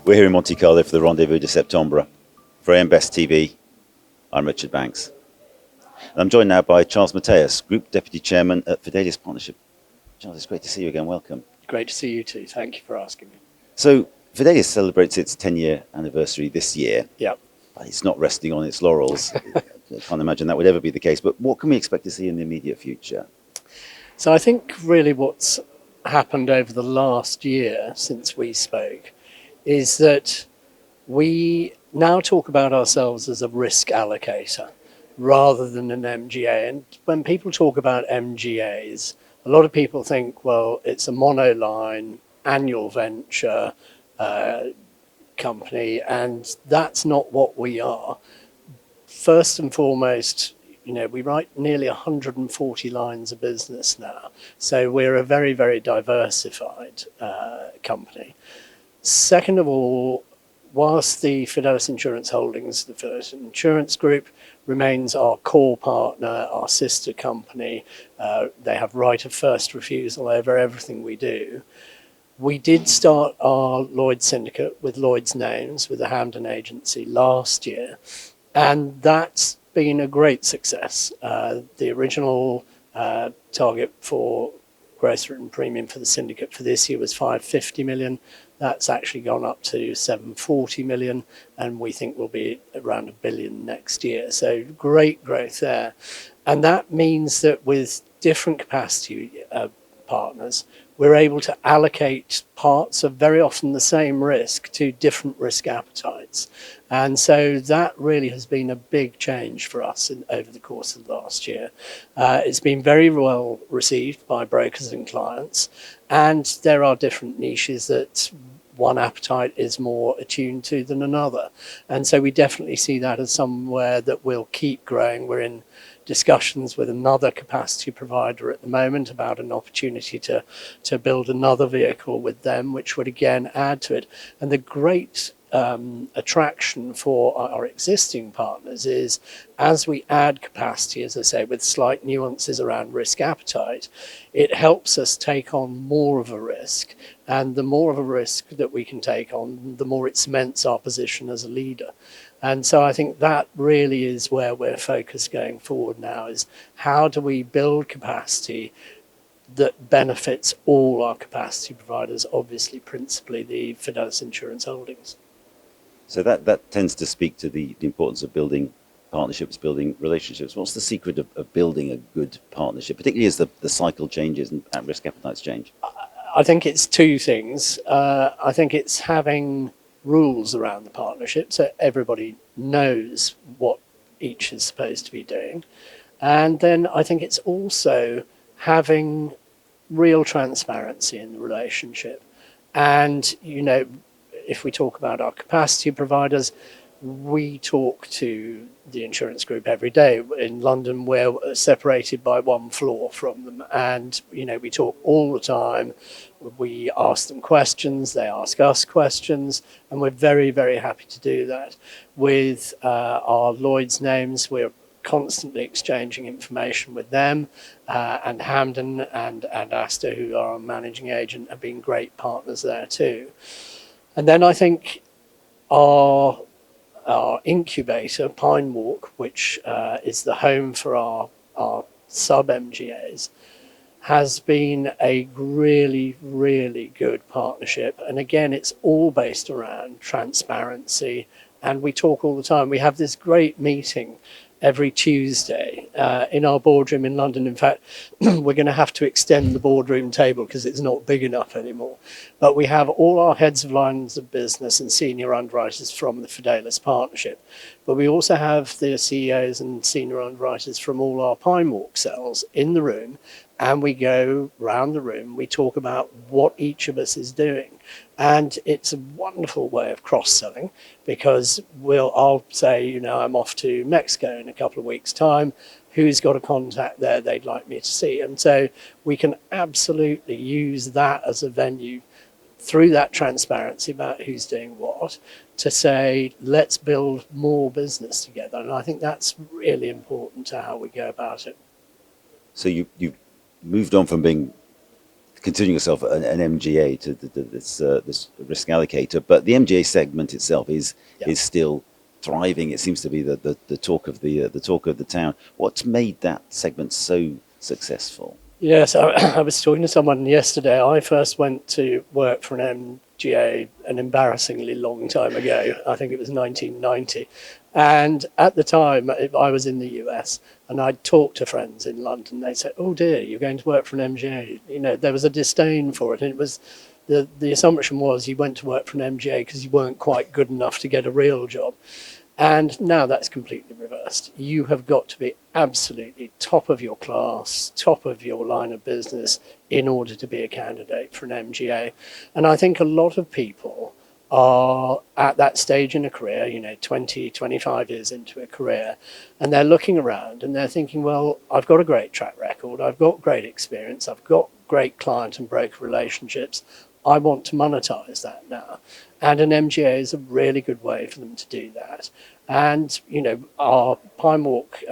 We're here in Monte Carlo for the Rendez-Vous de Septembre. For AMBest TV, I'm Richard Banks. And I'm joined now by Charles Mathias, Group Deputy Chairman at Fidelis Partnership. Charles, it's great to see you again. Welcome. Great to see you too. Thank you for asking me. So, Fidelis celebrates its 10-year anniversary this year. Yep. But it's not resting on its laurels. I can't imagine that would ever be the case. But what can we expect to see in the immediate future? So I think really what's happened over the last year since we spoke is that we now talk about ourselves as a risk allocator rather than an MGA. And when people talk about MGAs, a lot of people think, well, it's a monoline annual venture company, and that's not what we are. First and foremost, we write nearly 140 lines of business now. So we're a very, very diversified company. Second of all, whilst the Fidelis Insurance Holdings, the Fidelis Insurance Group, remains our core partner, our sister company, they have right of first refusal over everything we do. We did start our Lloyd Syndicate with Lloyd's names, with the Hamden agency last year, and that's been a great success. The original target for gross written premium for the syndicate for this year was 550 million. That's actually gone up to 740 million, and we think we'll be around $1 billion next year. So great growth there. And that means that with different capacity partners, we're able to allocate parts of very often the same risk to different risk appetites. And so that really has been a big change for us over the course of the last year. It's been very well received by brokers and clients, and there are different niches that one appetite is more attuned to than another. And so we definitely see that as somewhere that will keep growing. We're in discussions with another capacity provider at the moment about an opportunity to build another vehicle with them, which would again add to it. And the great attraction for our existing partners is, as we add capacity, as I say, with slight nuances around risk appetite, it helps us take on more of a risk. And the more of a risk that we can take on, the more it cements our position as a leader. And so I think that really is where we're focused going forward now, is how do we build capacity that benefits all our capacity providers, obviously principally the Fidelis Insurance Holdings. So that tends to speak to the importance of building partnerships, building relationships. What's the secret of building a good partnership, particularly as the cycle changes and risk appetites change? I think it's two things. I think it's having rules around the partnership so everybody knows what each is supposed to be doing. And then I think it's also having real transparency in the relationship. And, if we talk about our capacity providers, we talk to the insurance group every day. In London, we're separated by one floor from them. And, we talk all the time. We ask them questions, they ask us questions, and we're very, very happy to do that. With our Lloyd's names, we're constantly exchanging information with them, and Hamden and Asta, who are our managing agent, have been great partners there too. And then I think our incubator, Pine Walk, which is the home for our sub-MGAs, has been a really, really good partnership. And again, it's all based around transparency. And we talk all the time. We have this great meeting every Tuesday in our boardroom in London. In fact, we're going to have to extend the boardroom table because it's not big enough anymore. But we have all our heads of lines of business and senior underwriters from the Fidelis Partnership. But we also have the CEOs and senior underwriters from all our Pine Walk cells in the room. And we go round the room, we talk about what each of us is doing. And it's a wonderful way of cross-selling, because I'll say, I'm off to Mexico in a couple of weeks' time. Who's got a contact there they'd like me to see? And so we can absolutely use that as a venue, through that transparency about who's doing what, to say, let's build more business together. And I think that's really important to how we go about it. So you've moved on from being considering yourself an MGA to this risk allocator, but the MGA segment itself is still thriving. It seems to be the talk of the town. What's made that segment so successful? Yes, I was talking to someone yesterday. I first went to work for an MGA an embarrassingly long time ago. I think it was 1990. And at the time, I was in the US, and I'd talked to friends in London. They said, "Oh dear, you're going to work for an MGA." You know, there was a disdain for it. And it was the assumption was you went to work for an MGA because you weren't quite good enough to get a real job. And now that's completely reversed. You have got to be absolutely top of your class, top of your line of business in order to be a candidate for an MGA. And I think a lot of people are at that stage in a career, you know, 20, 25 years into a career, and they're looking around and they're thinking, well, I've got a great track record, I've got great experience, I've got great client and broker relationships. I want to monetize that now. And an MGA is a really good way for them to do that. And, you know, our Pine Walk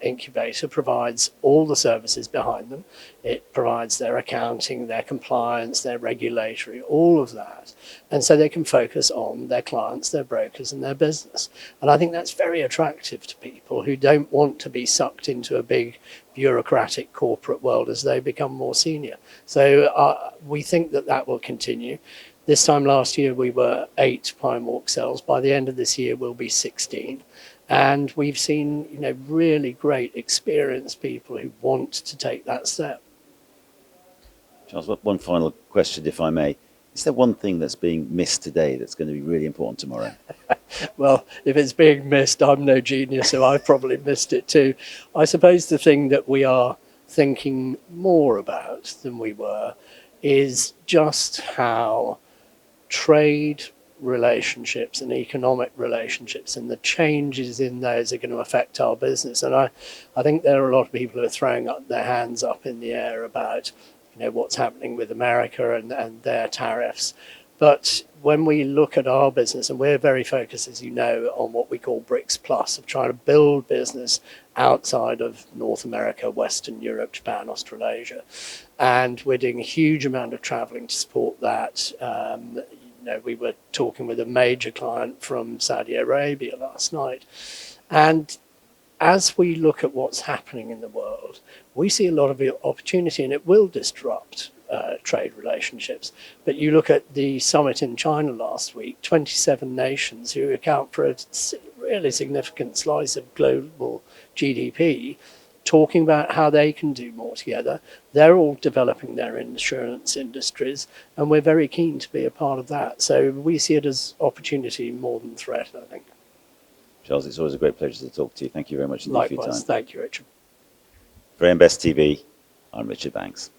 incubator provides all the services behind them. It provides their accounting, their compliance, their regulatory, all of that. And so they can focus on their clients, their brokers, and their business. And I think that's very attractive to people who don't want to be sucked into a big bureaucratic corporate world as they become more senior. So we think that that will continue. This time last year, we were 8 Pine Walk cells. By the end of this year, we'll be 16. And we've seen, you know, really great experienced people who want to take that step. Charles, one final question, if I may. Is there one thing that's being missed today that's going to be really important tomorrow? Well, if it's being missed, I'm no genius, so I've probably missed it too. I suppose the thing that we are thinking more about than we were is just how trade relationships and economic relationships and the changes in those are going to affect our business. And I think there are a lot of people who are throwing up their hands up in the air about, you know, what's happening with America and their tariffs. But when we look at our business, and we're very focused, as you know, on what we call BRICS Plus, of trying to build business outside of North America, Western Europe, Japan, Australasia. And we're doing a huge amount of traveling to support that. You know, we were talking with a major client from Saudi Arabia last night. And as we look at what's happening in the world, we see a lot of opportunity, and it will disrupt trade relationships. But you look at the summit in China last week, 27 nations who account for a really significant slice of global GDP, talking about how they can do more together. They're all developing their insurance industries, and we're very keen to be a part of that. So we see it as opportunity more than threat, I think. Charles, it's always a great pleasure to talk to you. Thank you very much indeed for your time. Likewise. Thank you, Richard. For Invest TV, I'm Richard Banks.